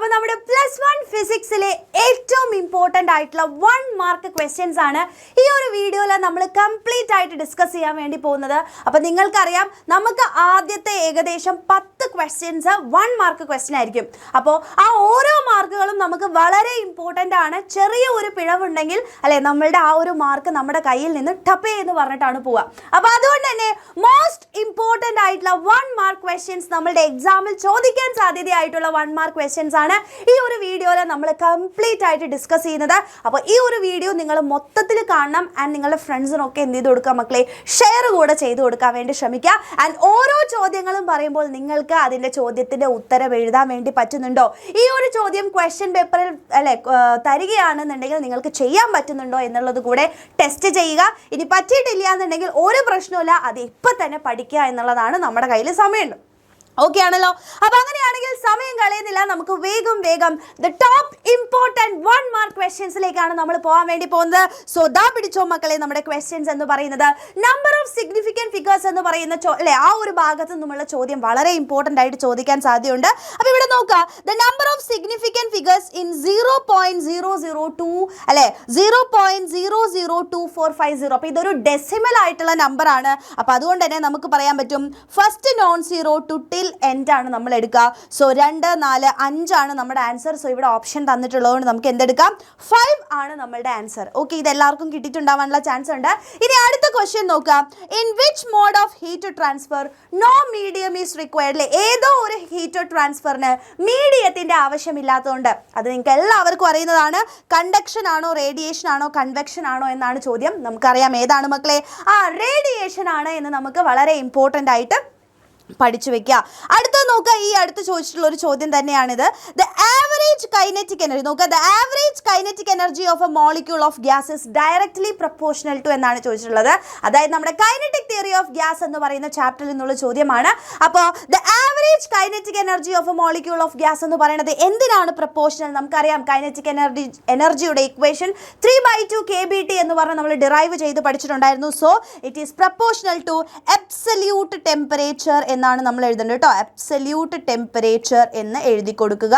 അപ്പോൾ നമ്മുടെ +1 ഫിസിക്സിലെ ഏറ്റവും ഇമ്പോർട്ടൻ്റ് ആയിട്ടുള്ള 1 മാർക്ക് ക്വസ്റ്റ്യൻസ് ആണ് ഈ ഒരു വീഡിയോയിൽ നമ്മൾ കംപ്ലീറ്റ് ആയിട്ട് ഡിസ്കസ് ചെയ്യാൻ വേണ്ടി പോകുന്നത്. അപ്പോൾ നിങ്ങൾക്കറിയാം നമുക്ക് ആദ്യത്തെ ഏകദേശം 10 ക്വസ്റ്റ്യൻസ് 1 മാർക്ക് ക്വസ്റ്റ്യൻ ആയിരിക്കും. അപ്പോൾ ആ ഓരോ മാർക്കുകളും നമുക്ക് വളരെ ഇമ്പോർട്ടൻ്റ് ആണ്. ചെറിയ ഒരു പിഴവുണ്ടെങ്കിൽ അല്ലെ നമ്മളുടെ ആ ഒരു മാർക്ക് നമ്മുടെ കയ്യിൽ നിന്ന് ടപ്പേ എന്ന് പറഞ്ഞിട്ടാണ് പോവുക. അപ്പോൾ അതുകൊണ്ട് തന്നെ മോസ്റ്റ് ഇമ്പോർട്ടൻ്റ് ആയിട്ടുള്ള 1 മാർക്ക് ക്വസ്റ്റ്യൻസ് നമ്മളുടെ എക്സാമിൽ ചോദിക്കാൻ സാധ്യതയായിട്ടുള്ള 1 മാർക്ക് ക്വസ്റ്റ്യൻസ് ആണ് ഈ ഒരു വീഡിയോയിൽ നമ്മൾ കംപ്ലീറ്റ് ആയിട്ട് ഡിസ്കസ് ചെയ്യുന്നത്. അപ്പോൾ ഈ ഒരു വീഡിയോ നിങ്ങൾ മൊത്തത്തിൽ കാണണം. ആൻഡ് നിങ്ങളുടെ ഫ്രണ്ട്സിനൊക്കെ എന്ത് ചെയ്ത് കൊടുക്കുക മക്കളെ, ഷെയർ കൂടെ ചെയ്ത് കൊടുക്കാൻ വേണ്ടി ശ്രമിക്കുക. ആൻഡ് ഓരോ ചോദ്യങ്ങളും പറയുമ്പോൾ നിങ്ങൾക്ക് അതിൻ്റെ ചോദ്യത്തിൻ്റെ ഉത്തരം എഴുതാൻ വേണ്ടി പറ്റുന്നുണ്ടോ, ഈ ഒരു ചോദ്യം ക്വസ്റ്റ്യൻ പേപ്പറിൽ അല്ലെ തരികയാണെന്നുണ്ടെങ്കിൽ നിങ്ങൾക്ക് ചെയ്യാൻ പറ്റുന്നുണ്ടോ എന്നുള്ളത് കൂടെ ടെസ്റ്റ് ചെയ്യുക. ഇനി പറ്റിയിട്ടില്ല എന്നുണ്ടെങ്കിൽ ഒരു പ്രശ്നമില്ല, അത് ഇപ്പം തന്നെ പഠിക്കുക എന്നുള്ളതാണ്. നമ്മുടെ കയ്യിൽ സമയമുണ്ട്. ഓക്കെ ആണല്ലോ. അപ്പോൾ അങ്ങനെയാണെങ്കിൽ സമയം കളയുന്നില്ല, നമുക്ക് വേഗം ദ ടോപ്പ് ഇമ്പോർട്ടൻറ്റ് 1 മാർക്ക് ക്വസ്റ്റ്യൻസിലേക്കാണ് നമ്മൾ പോകാൻ വേണ്ടി പോകുന്നത്. സോ ദാ പിടിച്ചോ മക്കളെ, നമ്മുടെ ക്വസ്റ്റ്യൻസ് എന്ന് പറയുന്നത് നമ്പർ ഓഫ് സിഗ്നിഫിക്കൻറ്റ് ഫിഗേഴ്സ് എന്ന് പറയുന്ന അല്ലെ ആ ഒരു ഭാഗത്ത് നിന്നുള്ള ചോദ്യം വളരെ ഇമ്പോർട്ടൻ്റ് ആയിട്ട് ചോദിക്കാൻ സാധ്യതയുണ്ട്. അപ്പോൾ ഇവിടെ നോക്കുക, the number of significant figures in 0.002 അല്ലെ 0.002450. അപ്പോൾ ഇതൊരു ഡെസിമൽ ആയിട്ടുള്ള നമ്പറാണ്. അപ്പോൾ അതുകൊണ്ട് തന്നെ നമുക്ക് പറയാൻ പറ്റും first non zero to till end ആണ് നമ്മൾ എടുക്കുക. സോ 2, 4, 5 ആണ് നമ്മുടെ ആൻസർ. സോ ഇവിടെ ഓപ്ഷൻ തന്നിട്ടുള്ളതുകൊണ്ട് നമുക്ക് എന്തെടുക്കാം, 5 ആണ് നമ്മളുടെ ആൻസർ. ഓക്കെ, ഇത് എല്ലാവർക്കും കിട്ടിയിട്ടുണ്ടാവാനുള്ള ചാൻസ് ഉണ്ട്. ഇനി അടുത്ത ക്വസ്റ്റ്യൻ നോക്കാം, in which mode of heat transfer no medium is required. ഏതോ ഒരു ഹീറ്റ് ട്രാൻസ്ഫറിന് മീഡിയത്തിന്റെ ആവശ്യമില്ലാത്തതുകൊണ്ട് അത് നിങ്ങൾക്ക് എല്ലാവർക്കും അറിയുന്നതാണ്. കണ്ടക്ഷൻ ആണോ, റേഡിയേഷൻ ആണോ, കൺവെക്ഷൻ ആണോ എന്നാണ് ചോദ്യം. നമുക്കറിയാം ഏതാണ് മക്കളെ, റേഡിയേഷൻ ആണ് എന്ന് നമുക്ക് വളരെ ഇമ്പോർട്ടൻ്റ് ആയിട്ട് പഠിച്ചു വെക്കുക. അടുത്ത നോക്കുക, ഈ അടുത്ത് ചോദിച്ചിട്ടുള്ള ഒരു ചോദ്യം തന്നെയാണിത്. ദ ആവറേജ് കൈനറ്റിക് എനർജി നോക്കുക, the average kinetic energy of a molecule of gas is directly proportional to എന്നാണ് ചോദിച്ചിട്ടുള്ളത്. അതായത് നമ്മുടെ കൈനറ്റിക് തിയറി ഓഫ് ഗ്യാസ് എന്ന് പറയുന്ന ചാപ്റ്ററിൽ നിന്നുള്ള ചോദ്യമാണ്. അപ്പോൾ the average kinetic energy of a molecule of gas എന്ന് പറയുന്നത് എന്തിനാണ് പ്രൊപ്പോർഷണൽ? നമുക്കറിയാം കൈനറ്റിക് എനർജിയുടെ ഇക്വേഷൻ 3/2 kBT എന്ന് പറഞ്ഞ് നമ്മൾ ഡിറൈവ് ചെയ്ത് പഠിച്ചിട്ടുണ്ടായിരുന്നു. So it is proportional to absolute temperature എന്നാണ് നമ്മൾ എഴുതേണ്ടത് കേട്ടോ. അബ്സല്യൂട്ട് ടെമ്പറേച്ചർ എന്ന് എഴുതി കൊടുക്കുക.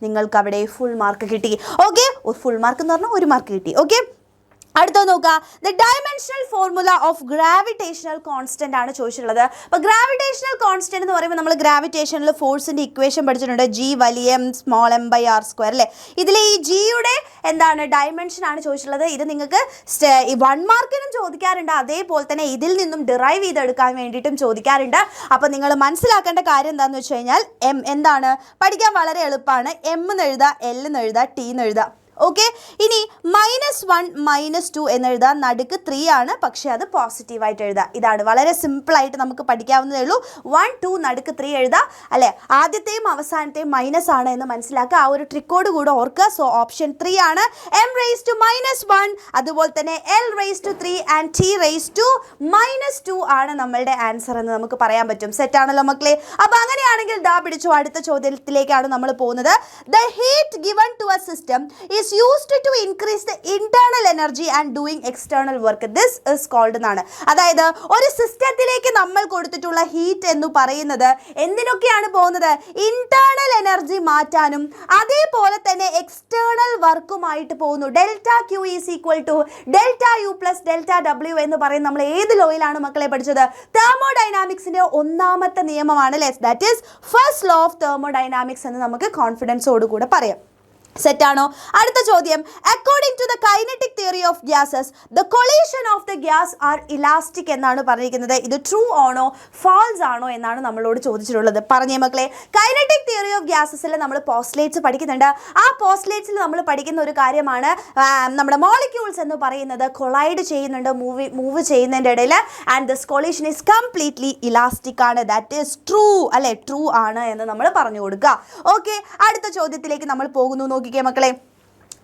നിങ്ങൾക്ക് അവിടെ ഫുൾ മാർക്ക് കിട്ടി. ഓക്കെ, ഫുൾ മാർക്ക് എന്ന് പറഞ്ഞാൽ 1 മാർക്ക് കിട്ടി. ഓക്കെ, അടുത്ത നോക്കുക, the dimensional formula of gravitational constant ആണ് ചോദിച്ചിട്ടുള്ളത്. അപ്പോൾ ഗ്രാവിറ്റേഷണൽ കോൺസ്റ്റന്റ് എന്ന് പറയുമ്പോൾ നമ്മൾ ഗ്രാവിറ്റേഷണൽ ഫോഴ്സിൻ്റെ ഇക്വേഷൻ പഠിച്ചിട്ടുണ്ട്, G വലിയ m സ്മോൾ m/r² അല്ലേ. ഇതിൽ ഈ ജിയുടെ എന്താണ് ഡയമെൻഷൻ ആണ് ചോദിച്ചിട്ടുള്ളത്. ഇത് നിങ്ങൾക്ക് 1 മാർക്കിനും ചോദിക്കാറുണ്ട്, അതേപോലെ തന്നെ ഇതിൽ നിന്നും ഡിറൈവ് ചെയ്തെടുക്കാൻ വേണ്ടിയിട്ടും ചോദിക്കാറുണ്ട്. അപ്പോൾ നിങ്ങൾ മനസ്സിലാക്കേണ്ട കാര്യം എന്താണെന്ന് വെച്ച് കഴിഞ്ഞാൽ m എന്താണ് പഠിക്കാൻ വളരെ എളുപ്പമാണ്. m എന്ന് എഴുതുക, l എന്ന് എഴുതുക, t എന്ന് എഴുതുക. ഓക്കെ, ഇനി -1 -2 എന്നെഴുതാം. നടുക്ക് 3 ആണ്, പക്ഷേ അത് പോസിറ്റീവായിട്ട് എഴുതാം. ഇതാണ് വളരെ സിമ്പിളായിട്ട് നമുക്ക് പഠിക്കാവുന്നതേ ഉള്ളൂ. 1, 2 നടുക്ക് 3 എഴുതാം അല്ലേ. ആദ്യത്തെയും അവസാനത്തെയും മൈനസ് ആണ് എന്ന് മനസ്സിലാക്കുക. ആ ഒരു ട്രിക്കോട് കൂടെ ഓർക്കുക. സോ ഓപ്ഷൻ 3 ആണ്. m⁻⁻1 അതുപോലെ തന്നെ l⁻3 ആൻഡ് t⁻2 ആണ് നമ്മളുടെ ആൻസർ എന്ന് നമുക്ക് പറയാൻ പറ്റും. സെറ്റ് ആണല്ലോ മക്കളെ. അപ്പോൾ അങ്ങനെയാണെങ്കിൽ ദാ പിടിച്ചു, അടുത്ത ചോദ്യത്തിലേക്കാണ് നമ്മൾ പോകുന്നത്. The heat given to a system is used to increase the internal energy and doing external work. This is called എന്നാണ്. അതായത് ഒരു സിസ്റ്റത്തിലേക്ക് നമ്മൾ കൊടുത്തിട്ടുള്ള ഹീറ്റ് എന്ന് പറയുന്നത് എന്തിനൊക്കെയാണ് പോകുന്നത്, ഇന്റേണൽ എനർജി മാറ്റാനും അതേപോലെ തന്നെ എക്സ്റ്റേണൽ വർക്കുമായിട്ട് പോകുന്നു. ΔQ is equal to ΔU plus ΔW എന്ന് പറയുന്നത് നമ്മൾ ഏത് ലോയിലാണ് മക്കളെ പഠിച്ചത്, തെർമോഡൈനാമിക്സിന്റെ 1ാമത്തെ നിയമമാണ് അല്ലേ. That is first law of thermodynamics എന്ന് നമുക്ക് കോൺഫിഡൻസോട് കൂടെ പറയാം. സെറ്റ് ആണോ? അടുത്ത ചോദ്യം, according to the kinetic theory of gases the collision of the gas are elastic എന്നാണ് പറഞ്ഞിരിക്കുന്നത്. ഇത് ട്രൂ ആണോ ഫാൾസ് ആണോ എന്നാണ് നമ്മളോട് ചോദിച്ചിട്ടുള്ളത്. പറഞ്ഞേ മക്കളെ, കൈനറ്റിക് തിയറി ഓഫ് ഗ്യാസസിൽ നമ്മൾ പോസ്റ്റ്ലേറ്റ്സ് പഠിക്കുന്നുണ്ട്. ആ പോസ്റ്റ്ലേറ്റ്സിൽ നമ്മൾ പഠിക്കുന്ന ഒരു കാര്യമാണ് നമ്മുടെ മോളിക്യൂൾസ് എന്ന് പറയുന്നത് കൊളൈഡ് ചെയ്യുന്നുണ്ട് മൂവ് ചെയ്യുന്നതിൻ്റെ ഇടയിൽ. And this collision is completely elastic ആണ്. ദാറ്റ് ഈസ് ട്രൂ അല്ലെ, ട്രൂ ആണ് എന്ന് നമ്മൾ പറഞ്ഞു കൊടുക്കുക. ഓക്കെ, അടുത്ത ചോദ്യത്തിലേക്ക് നമ്മൾ പോകുന്നു. നോക്കിക്കേ മക്കളെ,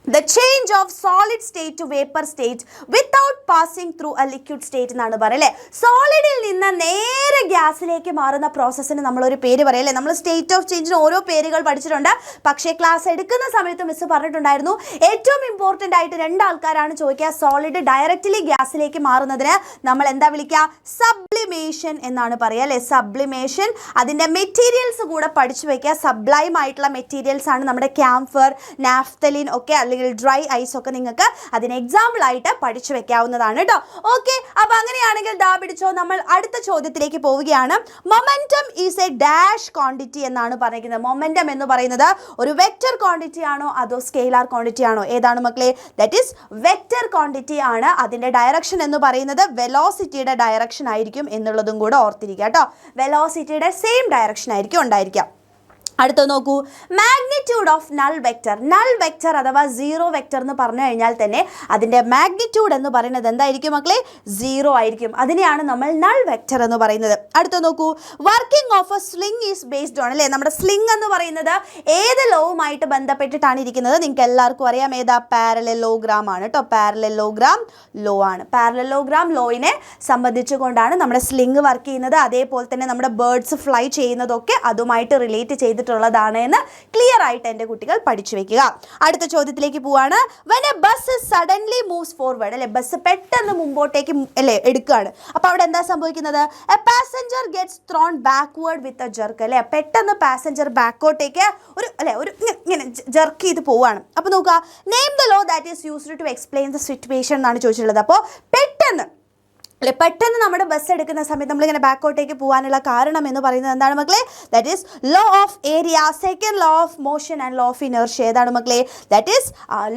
the change of solid state to vapor state without passing through a liquid state എന്നാണ് പറയല്ലേ. സോളിഡിൽ നിന്ന് നേരെ ഗ്യാസിലേക്ക് മാറുന്ന പ്രോസസ്സിന് നമ്മളൊരു പേര് പറയല്ലേ. നമ്മൾ സ്റ്റേറ്റ് ഓഫ് ചേഞ്ചിന് ഓരോ പേരുകൾ പഠിച്ചിട്ടുണ്ട്. പക്ഷേ ക്ലാസ് എടുക്കുന്ന സമയത്ത് മിസ് പറഞ്ഞിട്ടുണ്ടായിരുന്നു ഏറ്റവും ഇമ്പോർട്ടൻ്റ് ആയിട്ട് 2 ആൾക്കാരാണ് ചോദിക്കുക. സോളിഡ് ഡയറക്റ്റ്ലി ഗ്യാസിലേക്ക് മാറുന്നതിന് നമ്മൾ എന്താ വിളിക്കുക? സബ്ലിമേഷൻ എന്നാണ് പറയുക അല്ലേ. സബ്ലിമേഷൻ. അതിൻ്റെ മെറ്റീരിയൽസ് കൂടെ പഠിച്ചു വയ്ക്കുക. സബ്ലൈം ആയിട്ടുള്ള മെറ്റീരിയൽസ് ആണ് നമ്മുടെ ക്യാംഫർ, നാഫ്തലിൻ ഒക്കെ അല്ലെങ്കിൽ ഡ്രൈ ഐസ് ഒക്കെ നിങ്ങൾക്ക് അതിന് എക്സാമ്പിൾ ആയിട്ട് പഠിച്ചു വെക്കാവുന്നതാണ് കേട്ടോ. ഓക്കെ, അപ്പോൾ അങ്ങനെയാണെങ്കിൽ ദാ പിടിച്ചോ, നമ്മൾ അടുത്ത ചോദ്യത്തിലേക്ക് പോവുകയാണ്. Momentum is A dash quantity എന്നാണ് പറഞ്ഞിരിക്കുന്നത്. മൊമെന്റം എന്ന് പറയുന്നത് ഒരു വെക്റ്റർ ക്വാണ്ടിറ്റി ആണോ അതോ സ്കെയിലാർ ക്വാണ്ടിറ്റി ആണോ? ഏതാണ് മക്കളെ? ദാറ്റ് ഈസ് വെക്റ്റർ ക്വാണ്ടിറ്റി ആണ്. അതിൻ്റെ ഡയറക്ഷൻ എന്ന് പറയുന്നത് വെലോസിറ്റിയുടെ ഡയറക്ഷൻ ആയിരിക്കും എന്നുള്ളതും കൂടെ ഓർത്തിരിക്കുക കേട്ടോ. വെലോസിറ്റിയുടെ സെയിം ഡയറക്ഷൻ ആയിരിക്കും ഉണ്ടായിരിക്കുക. അടുത്ത നോക്കൂ, magnitude of null vector. Null vector അഥവാ സീറോ വെക്റ്റർ എന്ന് പറഞ്ഞു കഴിഞ്ഞാൽ തന്നെ അതിൻ്റെ മാഗ്നിറ്റ്യൂഡ് എന്ന് പറയുന്നത് എന്തായിരിക്കും മക്കളെ? 0 ആയിരിക്കും. അതിനെയാണ് നമ്മൾ നൾ വെക്റ്റർ എന്ന് പറയുന്നത്. അടുത്ത നോക്കൂ, working of A sling is based on അല്ലേ. നമ്മുടെ സ്ലിംഗ് എന്ന് പറയുന്നത് ഏത് ലോവുമായിട്ട് ബന്ധപ്പെട്ടിട്ടാണ് ഇരിക്കുന്നത്? നിങ്ങൾക്ക് എല്ലാവർക്കും അറിയാം. ഏതാ? പാരലലോഗ്രാം ആണ് കേട്ടോ. പാരലലോഗ്രാം ലോ ആണ്. പാരലലോഗ്രാം ലോയിനെ സംബന്ധിച്ചുകൊണ്ടാണ് നമ്മുടെ സ്ലിംഗ് വർക്ക് ചെയ്യുന്നത്. അതേപോലെ തന്നെ നമ്മുടെ ബേർഡ്സ് ഫ്ലൈ ചെയ്യുന്നതൊക്കെ അതുമായിട്ട് റിലേറ്റ് ചെയ്തിട്ടുള്ളതാണ് എന്ന് ക്ലിയർ ആയിട്ട് എൻ്റെ കുട്ടികൾ പഠിച്ചു വെക്കുക. അടുത്ത ചോദ്യത്തിലേക്ക് പോവാണ്. when a bus suddenly moves forward അല്ലെ, ബസ് പെട്ടെന്ന് മുമ്പോട്ടേക്ക് അല്ലേ എടുക്കുകയാണ്. അപ്പോൾ അവിടെ എന്താ സംഭവിക്കുന്നത്? a passenger gets thrown backward with a jerk അല്ലേ. പെട്ടെന്ന് പാസഞ്ചർ ബാക്കോട്ടേക്ക് ഒരു അല്ലേ ഒരു ഇങ്ങനെ ജർക്ക് ചെയ്ത് പോവുകയാണ്. അപ്പോൾ നോക്കുക, name the law that is used to explain the situation എന്നാണ് ചോദിച്ചിട്ടുള്ളത്. അപ്പോൾ പെട്ടെന്ന് നമ്മുടെ ബസ് എടുക്കുന്ന സമയത്ത് നമ്മളിങ്ങനെ ബാക്കോട്ടേക്ക് പോകാനുള്ള കാരണം എന്ന് പറയുന്നത് എന്താണ് മക്കളെ? That is law of area, second law of motion and law of inertia. ഏതാണ് മക്കളെ? That is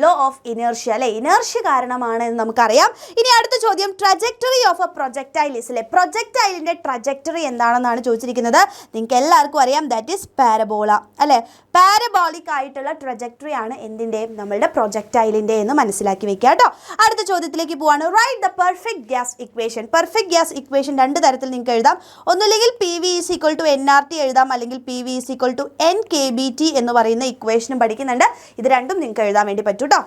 law of inertia അല്ലേ. ഇനേർഷ്യ കാരണമാണ് എന്ന് നമുക്കറിയാം. ഇനി അടുത്ത ചോദ്യം, trajectory of A projectile is അല്ലേ. പ്രൊജക്ടൈലിൻ്റെ ട്രജക്ടറി എന്താണെന്നാണ് ചോദിച്ചിരിക്കുന്നത്. നിങ്ങൾക്ക് എല്ലാവർക്കും അറിയാം. ദാറ്റ് ഈസ് പാരബോള അല്ലേ. പാരബോളിക് ആയിട്ടുള്ള ട്രജക്ടറി ആണ് എന്തിൻ്റെ? നമ്മളുടെ പ്രൊജക്ടൈലിൻ്റെ എന്ന് മനസ്സിലാക്കി വെക്കുക കേട്ടോ. അടുത്ത ചോദ്യത്തിലേക്ക് പോവാണ്. Write the perfect gas equation. Perfect gas equation 2 തരത്തിൽ നിങ്ങൾക്ക് എഴുതാം. ഒന്നുമില്ലെങ്കിൽ PV = nRT എഴുതാം, അല്ലെങ്കിൽ PV = nKBT എന്ന് പറയുന്ന ഇക്വേഷനും പഠിക്കുന്നുണ്ട്. ഇത് രണ്ടും നിങ്ങൾക്ക് എഴുതാൻ വേണ്ടി പറ്റൂ കേട്ടോ.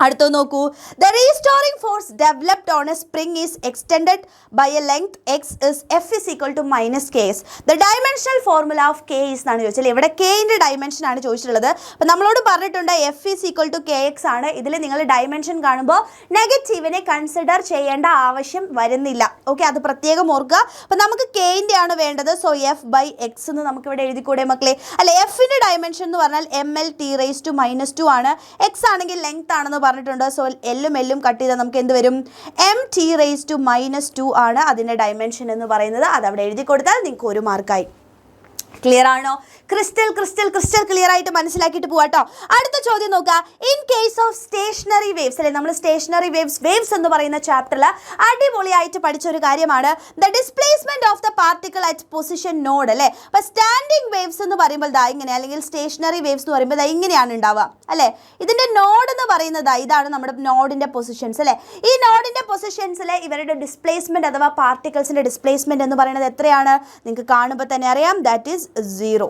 അടുത്ത നോക്കൂ, the restoring force developed on a spring is extended by a length x is F = -KS. The dimensional formula of K is എന്നാണ് ചോദിച്ചത്. ഇവിടെ Kൻ്റെ ഡയമെൻഷൻ ആണ് ചോദിച്ചിട്ടുള്ളത്. അപ്പം നമ്മളോട് പറഞ്ഞിട്ടുണ്ട് F = KX ആണ്. ഇതിൽ നിങ്ങൾ ഡയമെൻഷൻ കാണുമ്പോൾ നെഗറ്റീവിനെ കൺസിഡർ ചെയ്യേണ്ട ആവശ്യം വരുന്നില്ല. ഓക്കെ, അത് പ്രത്യേകം ഓർക്കുക. അപ്പം നമുക്ക് Kൻ്റെ ആണ് വേണ്ടത്. സോ F/X എന്ന് നമുക്കിവിടെ എഴുതിക്കൂടെ മക്കളെ? അല്ലെ, Fൻ്റെ ഡയമെൻഷൻ എന്ന് പറഞ്ഞാൽ ml(T⁻²) ആണ്. X ആണെങ്കിൽ ലെങ്ത് ആണെന്ന് പറഞ്ഞിട്ടുണ്ട്. സോ എല്ലും കട്ട് ചെയ്താൽ നമുക്ക് എന്ത് വരും? mT⁻² ആണ് അതിൻ്റെ ഡയമെൻഷൻ എന്ന് പറയുന്നത്. അതവിടെ എഴുതി കൊടുത്താൽ നിങ്ങൾക്ക് 1 മാർക്കായി. ക്ലിയർ ആണോ? ക്രിസ്റ്റൽ ക്ലിയർ ആയിട്ട് മനസ്സിലാക്കിയിട്ട് പോവാട്ടോ. അടുത്ത ചോദ്യം നോക്കുക. In case of stationary waves അല്ലെ, നമ്മൾ സ്റ്റേഷനറി വേവ്സ് എന്ന് പറയുന്ന ചാപ്റ്ററിൽ അടിപൊളിയായിട്ട് പഠിച്ച ഒരു കാര്യമാണ് the displacement of the particle at position node അല്ലേ. അപ്പോൾ സ്റ്റാൻഡിങ് വേവ്സ് എന്ന് പറയുമ്പോൾ ദാ ഇങ്ങനെ, അല്ലെങ്കിൽ സ്റ്റേഷനറി വേവ്സ് എന്ന് പറയുമ്പോൾ ദാ ഇങ്ങനെയാണ് ഉണ്ടാവുക അല്ലേ. ഇതിൻ്റെ നോഡ് എന്ന് പറയുന്നത് ഇതാണ് നമ്മുടെ നോഡിൻ്റെ പൊസിഷൻസ് അല്ലേ. ഈ നോഡിൻ്റെ പൊസിഷൻസിലെ ഇവരുടെ ഡിസ്പ്ലേസ്മെന്റ് അഥവാ പാർട്ടിക്കിൾസിൻ്റെ ഡിസ്പ്ലേസ്മെന്റ് എന്ന് പറയുന്നത് എത്രയാണ്? നിങ്ങൾക്ക് കാണുമ്പോൾ തന്നെ അറിയാം. ദാറ്റ് ഈസ് 0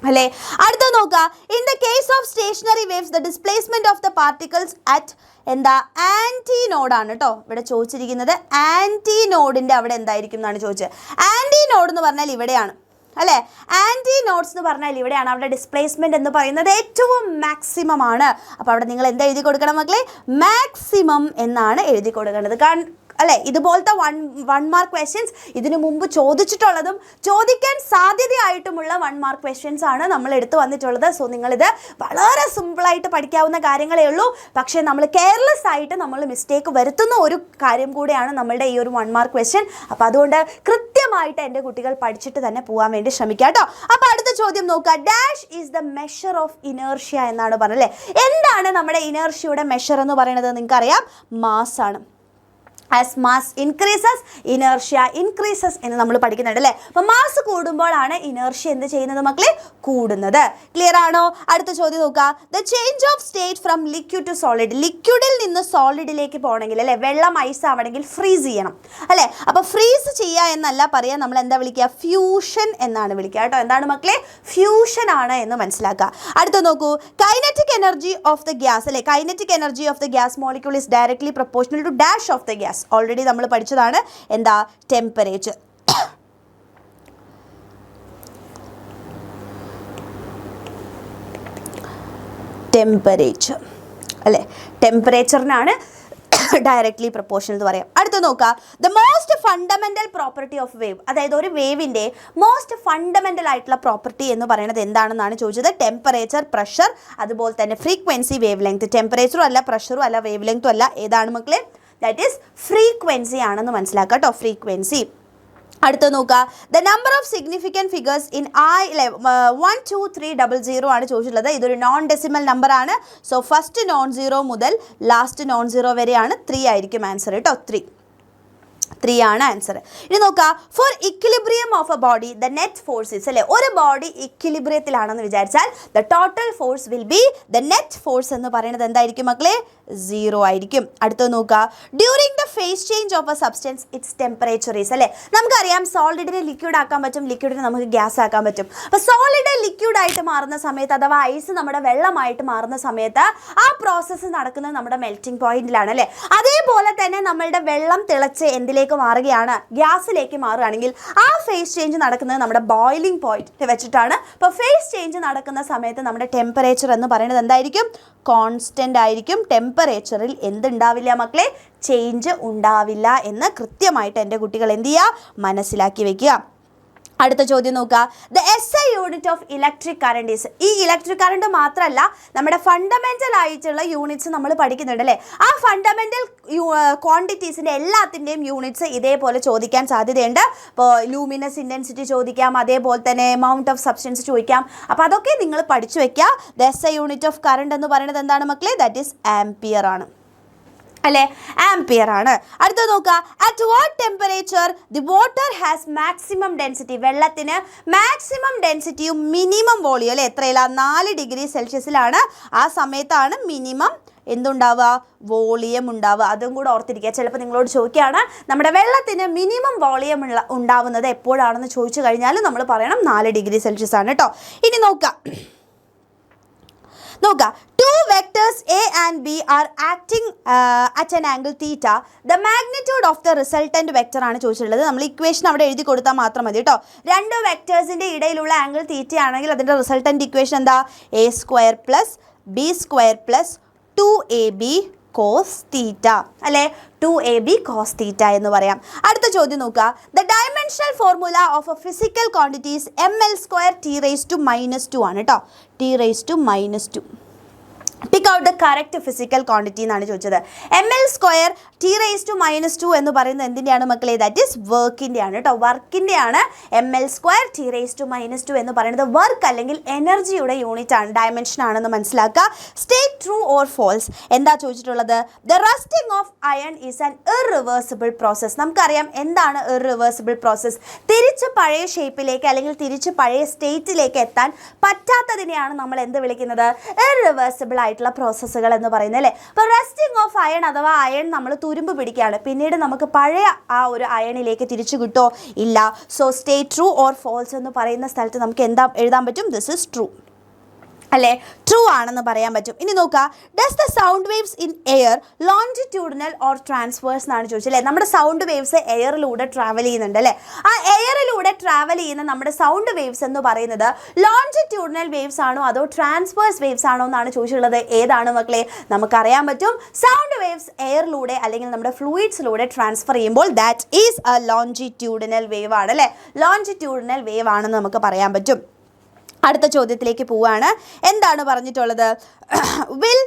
അല്ലേ. അടുത്ത നോക്കുക. In the case of stationary waves the displacement of the particles at എന്താ? ആൻറ്റി നോഡാണ് കേട്ടോ ഇവിടെ ചോദിച്ചിരിക്കുന്നത്. ആൻറ്റി നോഡിൻ്റെ അവിടെ എന്തായിരിക്കും എന്നാണ് ചോദിച്ചത്. ആൻറ്റി നോഡ് എന്ന് പറഞ്ഞാൽ ഇവിടെയാണ് അല്ലേ. ആൻറ്റി നോഡ്സ് എന്ന് പറഞ്ഞാൽ ഇവിടെയാണ്. അവിടെ ഡിസ്പ്ലേസ്മെന്റ് എന്ന് പറയുന്നത് ഏറ്റവും മാക്സിമം ആണ്. അപ്പോൾ അവിടെ നിങ്ങൾ എന്താ എഴുതി കൊടുക്കണം മക്കളെ? മാക്സിമം എന്നാണ് എഴുതി കൊടുക്കേണ്ടത്. അല്ലേ, ഇതുപോലത്തെ 1 മാർക്ക് ക്വസ്റ്റ്യൻസ് ഇതിനു മുമ്പ് ചോദിച്ചിട്ടുള്ളതും ചോദിക്കാൻ സാധ്യതയായിട്ടുമുള്ള 1 മാർക്ക് ക്വസ്റ്റ്യൻസ് ആണ് നമ്മൾ എടുത്തു വന്നിട്ടുള്ളത്. സോ നിങ്ങളിത് വളരെ സിമ്പിളായിട്ട് പഠിക്കാവുന്ന കാര്യങ്ങളേ ഉള്ളൂ. പക്ഷേ നമ്മൾ കെയർലെസ് ആയിട്ട് നമ്മൾ മിസ്റ്റേക്ക് വരുത്തുന്ന ഒരു കാര്യം കൂടെയാണ് നമ്മളുടെ ഈ ഒരു 1 മാർക്ക് ക്വസ്റ്റ്യൻ. അപ്പോൾ അതുകൊണ്ട് കൃത്യമായിട്ട് എൻ്റെ കുട്ടികൾ പഠിച്ചിട്ട് തന്നെ പോകാൻ വേണ്ടി ശ്രമിക്കുക കേട്ടോ. അപ്പോൾ അടുത്ത ചോദ്യം നോക്കുക. Dash is the measure of inertia എന്നാണ് പറഞ്ഞല്ലേ. എന്താണ് നമ്മുടെ ഇനേർഷ്യയുടെ മെഷർ എന്ന് പറയുന്നത്? നിങ്ങൾക്കറിയാം, മാസ് ആണ് as mass increases inertia increases എന്ന് നമ്മൾ പഠിക്കുന്നുണ്ട് അല്ലേ. അപ്പോൾ മാസ് കൂടുമ്പോഴാണ് ഇനേർഷ്യ എന്ത് ചെയ്യുന്നത് മക്കളെ, കൂടുന്നത്. ക്ലിയർ ആണോ? അടുത്ത ചോദ്യം നോക്കുക. The change of state from liquid to solid. ലിക്വിഡിൽ നിന്ന് സോളിഡിലേക്ക് പോകണമെങ്കിൽ അല്ലേ, വെള്ളം ഐസ് ആവണമെങ്കിൽ ഫ്രീസ് ചെയ്യണം അല്ലേ. അപ്പോൾ ഫ്രീസ് ചെയ്യുക എന്നല്ല പറയുക, നമ്മൾ എന്താ വിളിക്കുക, ഫ്യൂഷൻ എന്നാണ് വിളിക്കുക കേട്ടോ. എന്താണ് മക്കളെ, ഫ്യൂഷൻ ആണ് എന്ന് മനസ്സിലാക്കുക. അടുത്ത നോക്കൂ. Kinetic energy of the gas അല്ലേ, kinetic energy of the gas molecule is directly proportional to dash of the gas. Already നമ്മൾ പഠിച്ചതാണ്. എന്താ, ടെമ്പറേച്ചർ. ടെമ്പറേച്ചർ അല്ലേ, ടെമ്പറേച്ചറിനാണ് ഡയറക്ട്ലി പ്രൊപ്പോർഷണൽ എന്ന് പറയാം. അടുത്ത നോക്കുക. The most fundamental property of wave, അതായത് ഒരു വേവിൻ്റെ മോസ്റ്റ് ഫണ്ടമെന്റൽ ആയിട്ടുള്ള പ്രോപ്പർട്ടി എന്ന് പറയുന്നത് എന്താണെന്നാണ് ചോദിച്ചത്. ടെമ്പറേച്ചർ, പ്രഷർ, അതുപോലെ തന്നെ ഫ്രീക്വൻസി, വേവ് ലെങ്ത്. ടെമ്പറേച്ചറും അല്ല, പ്രഷറും അല്ല, വേവ് ലെങ്ത്തും അല്ല. ഏതാണ് മക്കളെ, ദാറ്റ് ഈസ് ഫ്രീക്വൻസി ആണെന്ന് മനസ്സിലാക്കുക കേട്ടോ, ഫ്രീക്വൻസി. അടുത്ത നോക്കുക. The number of significant figures in 1 2 3 00 ആണ് ചോദിച്ചിട്ടുള്ളത്. ഇതൊരു നോൺ ഡെസിമൽ നമ്പർ ആണ്. സോ ഫസ്റ്റ് നോൺ സീറോ മുതൽ ലാസ്റ്റ് നോൺ സീറോ വരെയാണ്. 3 ആയിരിക്കും ആൻസർ കേട്ടോ. 3 ആണ് ആൻസർ. ഇനി നോക്കുക. Four equilibrium of A body the net forces അല്ലേ, ഒരു ബോഡി ഇക്വിലിബ്രിയത്തിലാണെന്ന് വിചാരിച്ചാൽ the total force will be, the net force എന്ന് പറയുന്നത് എന്തായിരിക്കും മക്കളെ, 0 ആയിരിക്കും. അടുത്ത നോക്കുക. During the phase change of A substance it's temperature is അല്ലേ. നമുക്കറിയാം സോളിഡിനെ ലിക്വിഡ് ആക്കാൻ പറ്റും, ലിക്വിഡിനെ നമുക്ക് ഗ്യാസ് ആക്കാൻ പറ്റും. അപ്പോൾ സോളിഡ് ലിക്വിഡ് ആയിട്ട് മാറുന്ന സമയത്ത്, അഥവാ ഐസ് നമ്മുടെ വെള്ളമായിട്ട് മാറുന്ന സമയത്ത് ആ പ്രോസസ്സ് നടക്കുന്നത് നമ്മുടെ മെൽറ്റിംഗ് പോയിന്റിലാണ് അല്ലേ. അതേപോലെ തന്നെ നമ്മളുടെ വെള്ളം തിളച്ച് എന്തിലേക്ക് മാറുകയാണ്, ഗ്യാസിലേക്ക് മാറുകയാണെങ്കിൽ ആ ഫേസ് ചേഞ്ച് നടക്കുന്നത് നമ്മുടെ ബോയിലിംഗ് പോയിന്റ് വെച്ചിട്ടാണ്. അപ്പോൾ ഫേസ് ചേഞ്ച് നടക്കുന്ന സമയത്ത് നമ്മുടെ ടെമ്പറേച്ചർ എന്ന് പറയുന്നത് എന്തായിരിക്കും, കോൺസ്റ്റന്റ് ആയിരിക്കും. ടെമ്പറേച്ചറിൽ എന്തുണ്ടാവില്ല മക്കളെ, ചേഞ്ച് ഉണ്ടാവില്ല എന്ന് കൃത്യമായിട്ട് എൻ്റെ കുട്ടികൾ എന്ത് ചെയ്യുക, മനസ്സിലാക്കി വെക്കുക. അടുത്ത ചോദ്യം നോക്കുക. The SI unit of electric current is, ഈ ഇലക്ട്രിക് കറണ്ട് മാത്രമല്ല നമ്മുടെ ഫണ്ടമെൻ്റൽ ആയിട്ടുള്ള യൂണിറ്റ്സ് നമ്മൾ പഠിക്കുന്നുണ്ട് അല്ലേ. ആ ഫണ്ടമെൻ്റൽ ക്വാണ്ടിറ്റീസിൻ്റെ എല്ലാത്തിൻ്റെയും യൂണിറ്റ്സ് ഇതേപോലെ ചോദിക്കാൻ സാധ്യതയുണ്ട്. ഇപ്പോൾ ലൂമിനസ് ഇൻറ്റൻസിറ്റി ചോദിക്കാം, അതേപോലെ തന്നെ എമൗണ്ട് ഓഫ് സബ്സ്റ്റൻസ് ചോദിക്കാം. അപ്പോൾ അതൊക്കെ നിങ്ങൾ പഠിച്ചു വെക്കുക. The SI unit of current എന്ന് പറയുന്നത് എന്താണ് മക്കളെ, ദാറ്റ് ഈസ് ആംപിയർ ആണ് അല്ലേ, ആംപിയർ ആണ്. അടുത്ത നോക്കുക. At what temperature the water has maximum density, വെള്ളത്തിന് മാക്സിമം ഡെൻസിറ്റിയും മിനിമം വോളിയം അല്ലേ എത്രയില്ല, 4 ഡിഗ്രി സെൽഷ്യസിലാണ്. ആ സമയത്താണ് മിനിമം എന്തുണ്ടാവുക, വോളിയം ഉണ്ടാവുക. അതും കൂടെ ഓർത്തിരിക്കുക. ചിലപ്പോൾ നിങ്ങളോട് ചോദിക്കുകയാണ് നമ്മുടെ വെള്ളത്തിന് മിനിമം വോളിയം ഉണ്ടാവുന്നത് എപ്പോഴാണെന്ന് ചോദിച്ചു കഴിഞ്ഞാൽ നമ്മൾ പറയണം 4 ഡിഗ്രി സെൽഷ്യസ് ആണ് കേട്ടോ. ഇനി നോക്കുക. Two vectors A and B are acting at an angle theta. The magnitude of the resultant vector ആണ് ചോദിച്ചിട്ടുള്ളത്. നമ്മൾ ഇക്വേഷൻ അവിടെ എഴുതി കൊടുത്താൽ മാത്രം മതി കേട്ടോ. 2 വെക്ടേഴ്സിൻ്റെ ഇടയിലുള്ള ആംഗിൾ തീറ്റ ആണെങ്കിൽ അതിൻ്റെ റിസൾട്ടൻ്റ് ഇക്വേഷൻ എന്താ, A² + B² + 2AB cos θ അല്ലേ, 2AB cos θ എന്ന് പറയാം. അടുത്ത ചോദ്യം നോക്കുക. The dimensional formula of A physical quantities ml² T⁻² ആണ് കേട്ടോ. T⁻². Pick out the correct physical quantity എന്നാണ് ചോദിച്ചത്. ml² T⁻² എന്ന് പറയുന്നത് എന്തിൻ്റെയാണ് മക്കളെ, ദാറ്റ് ഈസ് വർക്കിൻ്റെ ആണ് കേട്ടോ. വർക്കിൻ്റെ ആണ് ml² T⁻² എന്ന് പറയുന്നത്. വർക്ക് അല്ലെങ്കിൽ എനർജിയുടെ യൂണിറ്റ് ആണ്, ഡയമെൻഷൻ ആണെന്ന് മനസ്സിലാക്കുക. State true or false. എന്താ ചോദിച്ചിട്ടുള്ളത്, the rusting of iron is an irreversible process. നമുക്കറിയാം എന്താണ് ഇറിവേഴ്സിബിൾ പ്രോസസ്. തിരിച്ച് പഴയ ഷേപ്പിലേക്ക് അല്ലെങ്കിൽ തിരിച്ച് പഴയ സ്റ്റേറ്റിലേക്ക് എത്താൻ പറ്റാത്തതിനെയാണ് നമ്മൾ എന്ത് വിളിക്കുന്നത്, ഇറിവേഴ്സിബിൾ ആയിട്ടുള്ള പ്രോസസ്സുകൾ എന്ന് പറയുന്നത് അല്ലേ. അപ്പോൾ റസ്റ്റിംഗ് ഓഫ് അയൺ അഥവാ അയൺ നമ്മൾ തുരുമ്പ് പിടിക്കുകയാണ്, പിന്നീട് നമുക്ക് പഴയ ആ ഒരു അയണിലേക്ക് തിരിച്ചു കിട്ടോ, ഇല്ല. So state true or false എന്ന് പറയുന്ന സ്ഥലത്ത് നമുക്ക് എന്താ എഴുതാൻ പറ്റും, ദിസ് ഇസ് ട്രൂ അല്ലേ, ട്രൂ ആണെന്ന് പറയാൻ പറ്റും. ഇനി നോക്കുക. Does the sound waves in air longitudinal or transverse എന്നാണ് ചോദിച്ചത് അല്ലേ. നമ്മുടെ സൗണ്ട് വേവ്സ് എയറിലൂടെ ട്രാവൽ ചെയ്യുന്നുണ്ട് അല്ലേ. ആ എയറിലൂടെ ട്രാവൽ ചെയ്യുന്ന നമ്മുടെ സൗണ്ട് വേവ്സ് എന്ന് പറയുന്നത് ലോഞ്ചിറ്റ്യൂഡിനൽ വേവ്സ് ആണോ അതോ ട്രാൻസ്വേഴ്സ് വേവ്സ് ആണോ എന്നാണ് ചോദിച്ചിട്ടുള്ളത്. ഏതാണ് മക്കളെ, നമുക്കറിയാൻ പറ്റും സൗണ്ട് വേവ്സ് എയറിലൂടെ അല്ലെങ്കിൽ നമ്മുടെ ഫ്ലൂയിഡ്സിലൂടെ ട്രാൻസ്ഫർ ചെയ്യുമ്പോൾ that is A longitudinal wave ആണ് അല്ലേ. ലോഞ്ചിറ്റ്യൂഡിനൽ വേവ് ആണെന്ന് നമുക്ക് പറയാൻ പറ്റും. അടുത്ത ചോദ്യത്തിലേക്ക് പോവുകയാണ്. എന്താണ് പറഞ്ഞിട്ടുള്ളത്, വിൽ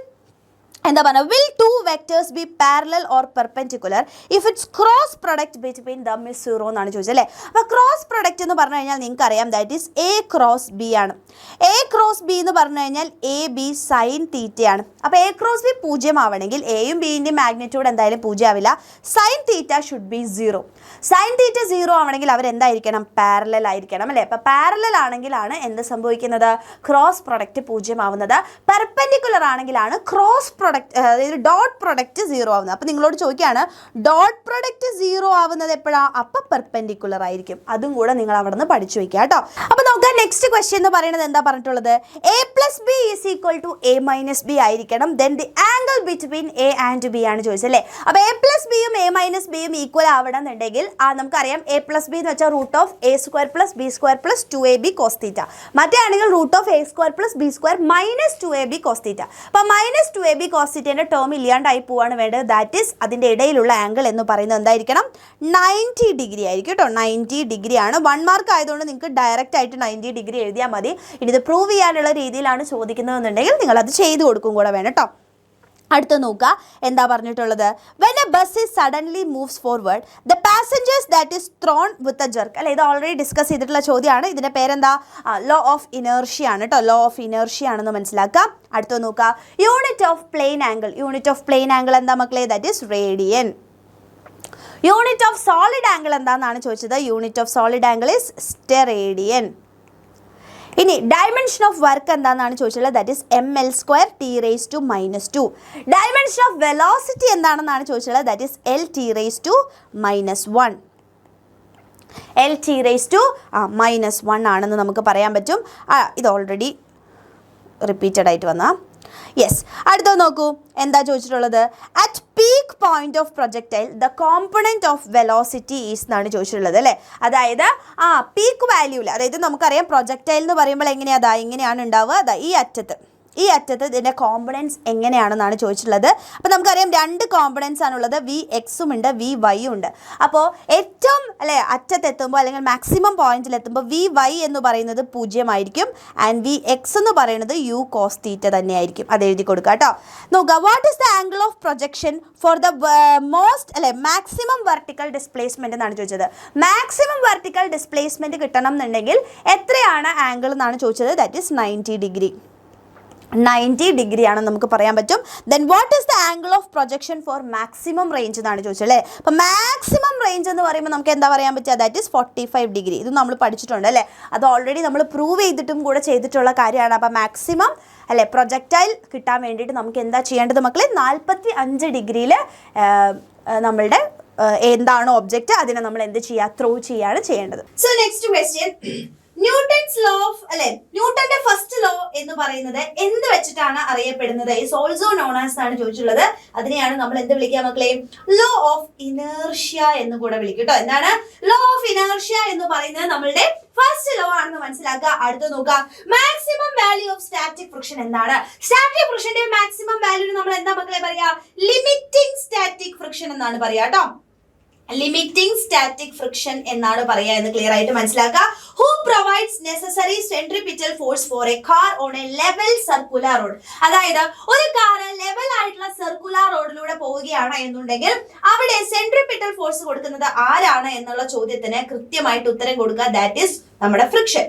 എന്താ പറയുക, will to vectors B parallel or perpendicular if its cross product between them is 0 എന്നാണ് ചോദിച്ചത് അല്ലേ. അപ്പോൾ ക്രോസ് പ്രൊഡക്റ്റ് എന്ന് പറഞ്ഞു കഴിഞ്ഞാൽ നിങ്ങൾക്ക് അറിയാം that is A cross B ആണ്. എ ക്രോസ് ബി എന്ന് പറഞ്ഞു കഴിഞ്ഞാൽ എ ബി സൈൻ തീറ്റയാണ്. അപ്പോൾ എ ക്രോസ് ബി 0 ആവണമെങ്കിൽ എയും ബിൻ്റെയും മാഗ്നിറ്റ്യൂഡ് എന്തായാലും 0 ആവില്ല. Sine theta should be 0. Sine theta 0 ആവണമെങ്കിൽ അവരെന്തായിരിക്കണം, പാരലൽ ആയിരിക്കണം അല്ലേ. അപ്പോൾ പാരലൽ ആണെങ്കിലാണ് എന്ത് സംഭവിക്കുന്നത്, ക്രോസ് പ്രൊഡക്റ്റ് 0 ആവുന്നത്. പെർപെൻഡിക്കുലർ ആണെങ്കിലാണ് ക്രോസ് പ്രൊഡക്റ്റ് അതായത് ഡോട്ട് പ്രൊഡക്റ്റ് 0 ആവുന്നത്. അപ്പോൾ നിങ്ങളോട് ചോദിക്കുകയാണ് ഡോട്ട് പ്രൊഡക്റ്റ് 0 ആവുന്നത് എപ്പോഴാണ്, അപ്പോൾ പെർപെൻഡിക്കുലർ ആയിരിക്കും. അതും കൂടെ നിങ്ങൾ അവിടെ നിന്ന് പഠിച്ചു വയ്ക്കുക കേട്ടോ. അപ്പോൾ നോക്കാം നെക്സ്റ്റ് ക്വസ്റ്റ്യൻ എന്ന് പറയുന്നത് എന്താ പറഞ്ഞിട്ടുള്ളത്, A plus B is equal to A minus B ആയിരിക്കണം, then the angle between A and B ആണ് ചോദിച്ചത് അല്ലേ. അപ്പോൾ എ പ്ലസ് ബിയും എ മൈനസ് ബിയും ഈക്വൽ ആവണം എന്നുണ്ടെങ്കിൽ നമുക്കറിയാം എ പ്ലസ് ബി എന്ന് വെച്ചാൽ root of A square plus B square plus 2ab cos theta. മറ്റേ ആണെങ്കിൽ root of A square plus B square minus 2ab cos theta. അപ്പോൾ മൈനസ് 2ab കോസ് തീറ്റേൻ്റെ ടേം ഇല്ലാണ്ടായി പോവാണ് വേണ്ടത്. ദാറ്റ് ഈസ് അതിൻ്റെ ഇടയിലുള്ള ആംഗിൾ എന്ന് പറയുന്നത് എന്തായിരിക്കണം, 90 ഡിഗ്രി ആയിരിക്കും കേട്ടോ. 90 ഡിഗ്രി ആണ്. 1 മാർക്ക് ആയതുകൊണ്ട് നിങ്ങൾക്ക് ഡയറക്റ്റ് ആയിട്ട് 90 ഡിഗ്രി എഴുതിയാൽ മതി. ഇനി ഇത് പ്രൂവ് ചെയ്യാനുള്ള രീതിയിലാണ് ചോദിക്കുന്നതെന്നുണ്ടെങ്കിൽ നിങ്ങളത് ചെയ്ത് കൊടുക്കും കൂടെ വേണം കേട്ടോ. അടുത്ത നോക്കുക എന്താ പറഞ്ഞിട്ടുള്ളത്, when a bus is suddenly moves forward the passengers that is thrown with a jerk അല്ലെ. ഇത് ഓൾറെഡി ഡിസ്കസ് ചെയ്തിട്ടുള്ള ചോദ്യമാണ്. ഇതിൻ്റെ പേരെന്താ, ലോ ഓഫ് ഇനേർഷ്യ ആണ് കേട്ടോ. ലോ ഓഫ് ഇനേർഷ്യ ആണെന്ന് മനസ്സിലാക്കാം. അടുത്ത നോക്കുക, unit of plane angle. Unit of plane angle എന്താ മക്കളെ, that is radian. Unit of solid angle എന്താണെന്നാണ് ചോദിച്ചത്, unit of solid angle is steradian. ഇനി ഡയമെൻഷൻ ഓഫ് വർക്ക് എന്താണെന്നാണ് ചോദിച്ചത്, that is ml² t⁻². Dimension of velocity എന്താണെന്നാണ് ചോദിച്ചത്, that is l(t⁻⁻1). l(t⁻⁻1) ആണെന്ന് നമുക്ക് പറയാൻ പറ്റും. ഇത് ഓൾറെഡി റിപ്പീറ്റഡ് ആയിട്ട് വന്ന യെസ്. അടുത്ത നോക്കൂ എന്താ ചോദിച്ചിട്ടുള്ളത്, at peak point of projectile the component of velocity is എന്നാണ് ചോദിച്ചിട്ടുള്ളത് അല്ലേ. അതായത് പീക്ക് വാല്യൂവിൽ, അതായത് നമുക്കറിയാം പ്രൊജക്ടൈൽ എന്ന് പറയുമ്പോൾ എങ്ങനെയാണ്, ഇങ്ങനെയാണ് ഉണ്ടാവുക. ഈ അറ്റത്ത് ഇതിൻ്റെ കോമ്പണൻസ് എങ്ങനെയാണെന്നാണ് ചോദിച്ചിട്ടുള്ളത്. അപ്പോൾ നമുക്കറിയാം 2 കോമ്പണൻസ് ആണുള്ളത്, വി എക്സും ഉണ്ട് വി വൈയും ഉണ്ട്. അപ്പോൾ ഏറ്റവും അല്ലേ അറ്റത്തെത്തുമ്പോൾ അല്ലെങ്കിൽ മാക്സിമം പോയിന്റിലെത്തുമ്പോൾ വി വൈ എന്ന് പറയുന്നത് 0 ആയിരിക്കും ആൻഡ് വി എക്സ് എന്ന് പറയുന്നത് യു കോസ് തീറ്റ തന്നെയായിരിക്കും. അത് എഴുതി കൊടുക്കുക കേട്ടോ. നോക്കുക, what is the angle of projection for the most അല്ലെ മാക്സിമം വെർട്ടിക്കൽ ഡിസ്പ്ലേസ്മെന്റ് എന്നാണ് ചോദിച്ചത്. മാക്സിമം വെർട്ടിക്കൽ ഡിസ്പ്ലേസ്മെന്റ് കിട്ടണം എന്നുണ്ടെങ്കിൽ എത്രയാണ് ആംഗിൾ എന്നാണ് ചോദിച്ചത്, ദാറ്റ് ഈസ് 90 ഡിഗ്രി. 90 ഡിഗ്രി ആണെന്ന് നമുക്ക് പറയാൻ പറ്റും. Then what is the angle of projection for maximum range എന്നാണ് ചോദിച്ചത് അല്ലേ. അപ്പോൾ മാക്സിമം റേഞ്ച് എന്ന് പറയുമ്പോൾ നമുക്ക് എന്താ പറയാൻ പറ്റുക, ദാറ്റ് ഈസ് 45 ഡിഗ്രി. ഇത് നമ്മൾ പഠിച്ചിട്ടുണ്ട് അല്ലേ. അത് ഓൾറെഡി നമ്മൾ പ്രൂവ് ചെയ്തിട്ടും കൂടെ ചെയ്തിട്ടുള്ള കാര്യമാണ്. അപ്പോൾ മാക്സിമം അല്ലേ പ്രൊജക്ടൈൽ കിട്ടാൻ വേണ്ടിയിട്ട് നമുക്ക് എന്താ ചെയ്യേണ്ടത് മക്കളെ, 45 ഡിഗ്രിയിൽ നമ്മളുടെ എന്താണോ ഒബ്ജക്റ്റ് അതിനെ നമ്മൾ എന്ത് ചെയ്യുക, ത്രോ ചെയ്യാണ് ചെയ്യേണ്ടത്. So next question, Newton's law of അല്ലെ ന്യൂട്ടന്റെ ഫസ്റ്റ് ലോ എന്ന് പറയുന്നത് എന്ത് വെച്ചിട്ടാണ് അറിയപ്പെടുന്നത്, ഇസ് ഓൾസോ നോൺ ആസ് ആണ് ചോദിച്ചിട്ടുള്ളത്. അതിനെയാണ് നമ്മൾ എന്ത് വിളിക്കുക മക്കളെ, ലോ ഓഫ് ഇനേർഷ്യ എന്ന് കൂടെ വിളിക്കും കേട്ടോ. എന്താണ് ലോ ഓഫ് ഇനേർഷ്യ എന്ന് പറയുന്നത് നമ്മളുടെ ഫസ്റ്റ് ലോ ആണെന്ന് മനസ്സിലാക്കുക. അടുത്ത് നോക്കാം, maximum value of static friction എന്താണ്. സ്റ്റാറ്റിക് ഫ്രിക്ഷന്റെ മാക്സിമം വാല്യൂ നമ്മൾ എന്താ മക്കളെ പറയാ, ലിമിറ്റിംഗ് സ്റ്റാറ്റിക് ഫ്രിക്ഷൻ എന്നാണ് പറയാ കേട്ടോ. ലിമിറ്റിംഗ് സ്റ്റാറ്റിക് ഫ്രിക്ഷൻ എന്നാണ് പറയുക എന്ന് ക്ലിയർ ആയിട്ട് മനസ്സിലാക്കുക. Who provides necessary centripetal force for A car on A level circular road. അതായത് ഒരു കാർ ലെവൽ ആയിട്ടുള്ള സർക്കുലർ റോഡിലൂടെ പോവുകയാണ് എന്നുണ്ടെങ്കിൽ അവിടെ സെൻട്രിപിറ്റൽ ഫോഴ്സ് കൊടുക്കുന്നത് ആരാണ് എന്നുള്ള ചോദ്യത്തിന് കൃത്യമായിട്ട് ഉത്തരം കൊടുക്കുക, ദാറ്റ് ഈസ് നമ്മുടെ ഫ്രിക്ഷൻ.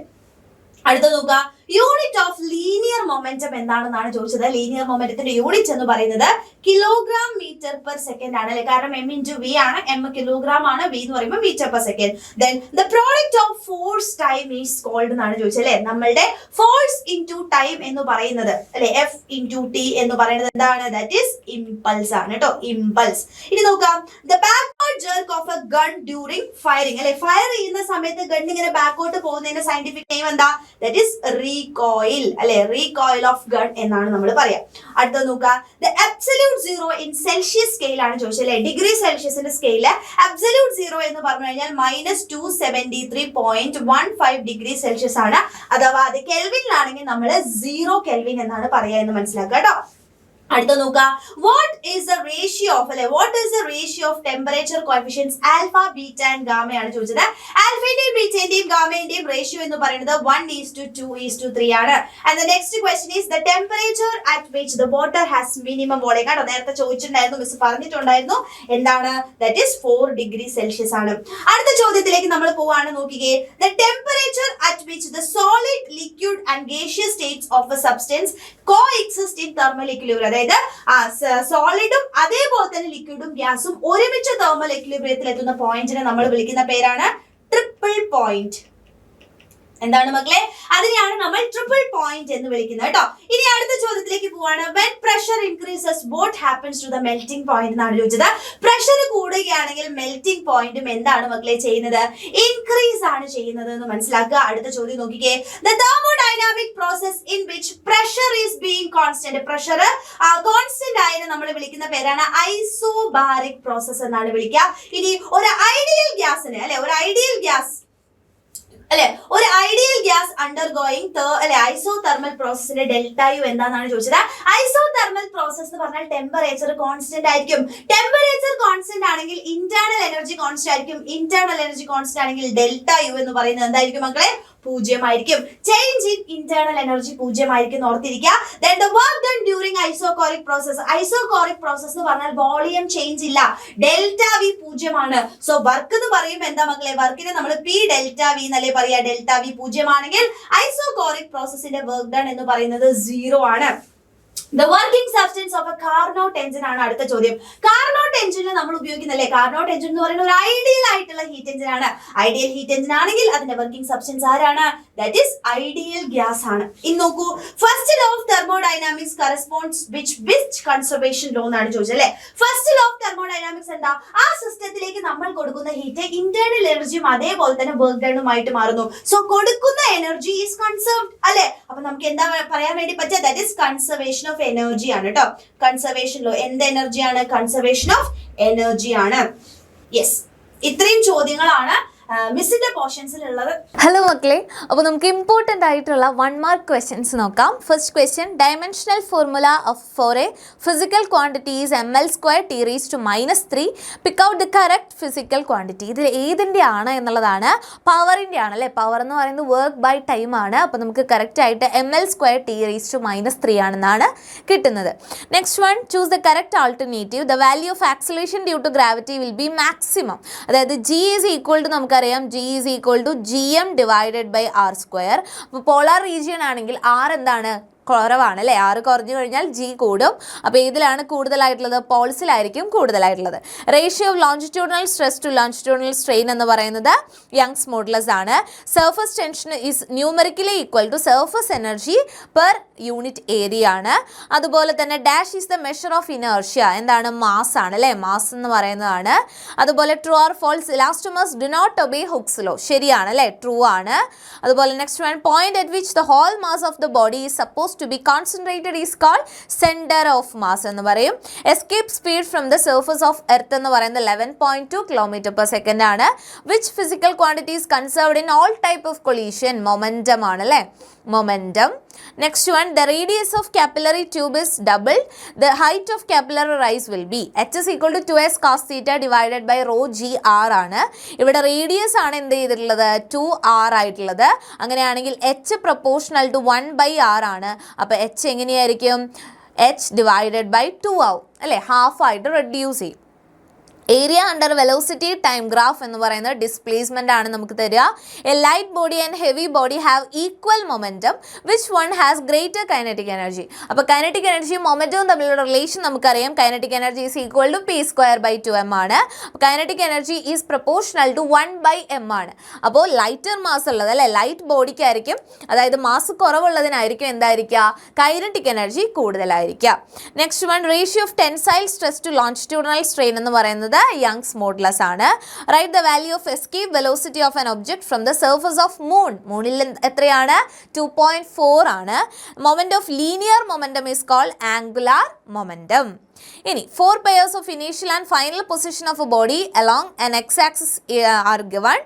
അടുത്ത നോക്കുക, യൂണിറ്റ് ഓഫ് ലീനിയർ മൊമെന്റം എന്താണെന്നാണ് ചോദിച്ചത്. ലീനിയർ മൊമെന്റത്തിന്റെ യൂണിറ്റ് എന്ന് പറയുന്നത് കിലോഗ്രാം മീറ്റർ പെർ സെക്കൻഡ് ആണ് അല്ലെ. കാരണം m × v ആണ്, m കിലോഗ്രാം ആണ്, v എന്ന് പറയുമ്പോൾ metre per second. Then the product of force time is called എന്നാണ് ചോദിച്ചത് അല്ലെ. നമ്മളുടെ ഫോഴ്സ് ഇൻടു ടൈം എന്ന് പറയുന്നത് അല്ലെ, f × t എന്ന് പറയുന്നത് എന്താണ്, ദാറ്റ് ഈസ് ഇമ്പൾസ് ആണ് കേട്ടോ, ഇമ്പൾസ്. ഇനി നോക്കാം, the backward jerk of A gun during firing അല്ലെ. ഫയർ ചെയ്യുന്ന സമയത്ത് ഗൺ ഇങ്ങനെ ബാക്കോട്ട് പോകുന്നതിന്റെ സയന്റിഫിക് നെയിം എന്താ, ദാറ്റ് ഈസ് റീകോയിൽ അല്ലെ. റീകോയിൽ ഓഫ് ഗൺ എന്നാണ് നമ്മൾ പറയാം. അടുത്ത നോക്കുക, the absolute zero in Celsius scale ആണ് ചോദിച്ചത് അല്ലെ. ഡിഗ്രി സെൽഷ്യസിന്റെ സ്കെയില് അബ്സല്യൂട്ട് സീറോ എന്ന് പറഞ്ഞു കഴിഞ്ഞാൽ -273.15 ഡിഗ്രി സെൽഷ്യസ് ആണ്. അഥവാ അത് കെൽവിനിലാണെങ്കിൽ നമ്മൾ 0 കെൽവിൻ എന്നാണ് പറയാ എന്ന് മനസ്സിലാക്കുക കേട്ടോ. അടുത്ത നോക്കുക, what is the ratio of temperature coefficients alpha beta and gamma ആണ് ചോദിച്ചത്. ആൽഫയുടെയും ബീറ്റയുടെയും ഗാമയുടെയും റേഷ്യോ എന്ന് പറയുന്നത് 1:2:3 ആണ്. And the next question is the temperature at which the water has minimum boiling. കേട്ടോ, നേരത്തെ ചോദിച്ചിട്ടുണ്ടായിരുന്നു, മിസ് പറഞ്ഞിട്ടുണ്ടായിരുന്നു. എന്താണ്? ദാറ്റ് ഈസ് 4 ഡിഗ്രി സെൽഷ്യസ് ആണ്. അടുത്ത ചോദ്യത്തിലേക്ക് നമ്മൾ പോവാണ്. നോക്കിക്കേ, the temperature at which the solid, liquid and gaseous States of A substance coexist in thermal equilibrium. അതായത് സോളിഡും അതേപോലെ തന്നെ ലിക്വിഡും ഗ്യാസും ഒരുമിച്ച് തെർമൽ ഇക്വിലിബ്രിയത്തിൽ എത്തുന്ന പോയിന്റിനെ നമ്മൾ വിളിക്കുന്ന പേരാണ് ട്രിപ്പിൾ പോയിന്റ്. എന്താണ് മക്കളെ? അതിനെയാണ് നമ്മൾ ട്രിപ്പിൾ പോയിന്റ് എന്ന് വിളിക്കുന്നത് കേട്ടോ. ഇനി അടുത്ത ചോദ്യത്തിലേക്ക് പോവാണ്. When pressure increases what happens to the melting point എന്നാണ് ചോദിച്ചത്. പ്രഷർ കൂടുകയാണെങ്കിൽ മെൽറ്റിംഗ് പോയിന്റും എന്താണ് മക്കളെ ചെയ്യുന്നത്? ഇൻക്രീസ് ആണ് ചെയ്യുന്നത് എന്ന് മനസ്സിലാക്കുക. അടുത്ത ചോദ്യം നോക്കിക്കേ, the thermodynamic process in which pressure is being constant. Pressure constant ആയതിനെ നമ്മൾ വിളിക്കുന്ന പേരാണ് ഐസോബാരിക് പ്രോസസ് എന്നാണ് വിളിക്കുക. ഇനി ഒരു ഐഡിയൽ ഗ്യാസിന് ഒരു ഐഡിയൽ ഗ്യാസ് അണ്ടർഗോയിങ് ഐസോതെർമൽ പ്രോസസ്സിന്റെ ഡെൽറ്റ യു എന്താണെന്നാണ് ചോദിച്ചത്. ഐസോതെർമൽ പ്രോസസ് എന്ന് പറഞ്ഞാൽ ടെമ്പറേച്ചർ കോൺസ്റ്റന്റ് ആയിരിക്കും. ടെമ്പറേച്ചർ കോൺസ്റ്റന്റ് ആണെങ്കിൽ ഇന്റേണൽ എനർജി കോൺസ്റ്റന്റ് ആയിരിക്കും. ഇന്റേണൽ എനർജി കോൺസ്റ്റന്റ് ആണെങ്കിൽ ഡെൽറ്റ യു എന്ന് പറയുന്നത് എന്തായിരിക്കും മക്കളെ? 0 ആയിരിക്കും. ചേഞ്ച് ഇൻ ഇന്റേണൽ എനർജി 0 ആയിരിക്കും, ഓർത്തിരിക്കുക. Then the work done during isochoric process. Isochoric process എന്ന് പറഞ്ഞാൽ വോളിയം ചേഞ്ച് ഇല്ല, ഡെൽറ്റ വി 0 ആണ്. സോ വർക്ക് എന്ന് പറയുമ്പോൾ എന്താ മക്കളെ? വർക്കിനെ നമ്മൾ പി ഡെൽറ്റ വി എന്നല്ലേ പറയാ. ഡെൽറ്റ വി 0 ആണെങ്കിൽ ഐസോകോറിക് പ്രോസസ്സിന്റെ വർക്ക് ഡൺ എന്ന് പറയുന്നത് 0 ആണ്. The working substance of a Carnot engine ആണ് അടുത്ത ചോദ്യം. Carnot engine നമ്മൾ ഉപയോഗിക്കുന്നല്ലേ, Carnot engine എന്ന് പറയുന്ന ഒരു ഐഡിയൽ ആയിട്ടുള്ള ഹീറ്റ് എഞ്ചിൻ ആണ്. ഐഡിയൽ ഹീറ്റ് എഞ്ചിൻ ആണെങ്കിൽ അതിന്റെ വർക്കിംഗ് സബ്സ്റ്റൻസ് ആരാണ്? ദാറ്റ് ഈസ് ഐഡിയൽ ഗ്യാസ് ആണ്. ഇനി നോക്കൂ, first law of thermodynamics corresponds which conservation law എന്നാണ് ചോദിച്ചത് അല്ലേ. ഫസ്റ്റ് ലോ ഓഫ് തെർമോഡൈനാമിക്സ് എന്താ? ആ സിസ്റ്റത്തിലേക്ക് നമ്മൾ കൊടുക്കുന്ന ഹീറ്റ് ഇന്റേണൽ എനർജിയും അതേപോലെ തന്നെ വർക്ക് ഡണുമായിട്ട് മാറുന്നു. സോ കൊടുക്കുന്ന എനർജി ഈസ് കൺസർവ്ഡ് അല്ലെ. അപ്പൊ നമുക്ക് എന്താ പറയാൻ വേണ്ടി പറ്റുക? That is conservation of energy ആണ് കേട്ടോ. കൺസർവേഷൻ ലോ എന്ത് എനർജിയാണ്? കൺസർവേഷൻ ഓഫ് എനർജി ആണ്. യെസ്, ഇത്രയും ചോദ്യങ്ങളാണ് മിസ്സിന്റെ പോർഷൻസിൽ ഉള്ളത്. ഹലോ മക്കളെ, അപ്പോൾ നമുക്ക് ഇമ്പോർട്ടൻ്റ് ആയിട്ടുള്ള 1 മാർക്ക് ക്വസ്റ്റ്യൻസ് നോക്കാം. First question, dimensional formula for a physical quantity is ml² T⁻³ pick out the correct physical quantity. ഇതിൽ ഏതിൻ്റെ ആണ് എന്നുള്ളതാണ്? പവറിൻ്റെ ആണ് അല്ലേ. പവർ എന്ന് പറയുന്നത് വർക്ക് ബൈ ടൈം ആണ്. അപ്പോൾ നമുക്ക് കറക്റ്റ് ആയിട്ട് ml² T⁻³ ആണെന്നാണ് കിട്ടുന്നത്. Next one, choose the correct alternative. The value of acceleration due to gravity will be maximum. അതായത് G ഈസ് ഈക്വൽ ടു നമുക്ക് G is equal to gm divided by r². അപ്പോൾ polar region ആണെങ്കിൽ R എന്താണ്? കുറവാണ് അല്ലേ. 6 കുറഞ്ഞു കഴിഞ്ഞാൽ G കൂടും. അപ്പോൾ ഏതിലാണ് കൂടുതലായിട്ടുള്ളത്? പോൾസിലായിരിക്കും കൂടുതലായിട്ടുള്ളത്. Ratio of longitudinal stress to longitudinal strain എന്ന് പറയുന്നത് യങ്സ് മോഡുലസ് ആണ്. Surface tension is numerically equal to surface energy per unit area ആണ്. അതുപോലെ തന്നെ dash is the measure of inertia. എന്താണ്? മാസ് ആണ് അല്ലേ. മാസ് എന്ന് പറയുന്നതാണ്. അതുപോലെ true or false, elastomers do not obey Hooke's law. ശരിയാണ് അല്ലേ, ട്രൂ ആണ്. അതുപോലെ next one, point at which the whole mass of the body is suppose to be concentrated is called center of mass എന്ന് പറയും. escape speed from the surface of earth എന്ന് പറയുന്നത് 11.2 km/s ആണ്. which physical quantity is conserved in all type of collision? momentum ആണ് അല്ലേ, momentum. next one, the radius of capillary tube is doubled. the height of capillary rise will be h is equal to 2s cos theta divided by rho g r ആണ്. ഇവിടെ radius ആണ് എന്ത് ചെയ്തിട്ടുള്ളത്? 2r ആയിട്ടുള്ളത്. അങ്ങനെയാണെങ്കിൽ h proportional to 1/r ആണ്. അപ്പോൾ h എങ്ങനെയായിരിക്കും? h ഡിവൈഡഡ് ബൈ 2 ആവും അല്ലേ, ഹാഫ് ആയിട്ട് റെഡ്യൂസ് ചെയ്യും. Area under velocity time graph എന്ന് പറയുന്നത് ഡിസ്പ്ലേസ്മെന്റ് ആണ് നമുക്ക് തരിക. A light body and heavy body have equal momentum which one has greater kinetic energy. അപ്പോൾ കൈനറ്റിക് എനർജിയും മൊമെന്റവും തമ്മിലുള്ള റിലേഷൻ നമുക്കറിയാം. Kinetic energy is equal to p²/2m ആണ്. Kinetic energy is proportional to 1/m ആണ്. അപ്പോൾ ലൈറ്റർ മാസ് ഉള്ളത് അല്ലെ, ലൈറ്റ് ബോഡിക്കായിരിക്കും, അതായത് മാസ് കുറവുള്ളതിനായിരിക്കും എന്തായിരിക്കുക? കൈനറ്റിക് എനർജി കൂടുതലായിരിക്കുക. Next one, ratio of tensile stress to longitudinal strain എന്ന് പറയുന്നത് യങ്സ് മോഡുലസ് ആണ്. Right the value of escape velocity of an object from the surface of moon. മൂണിൽ എത്രയാണ്? 2.4 ആണ്. Moment of linear momentum is called angular momentum. ഇനി 4 pairs of initial and final position of a body along an x-axis are given.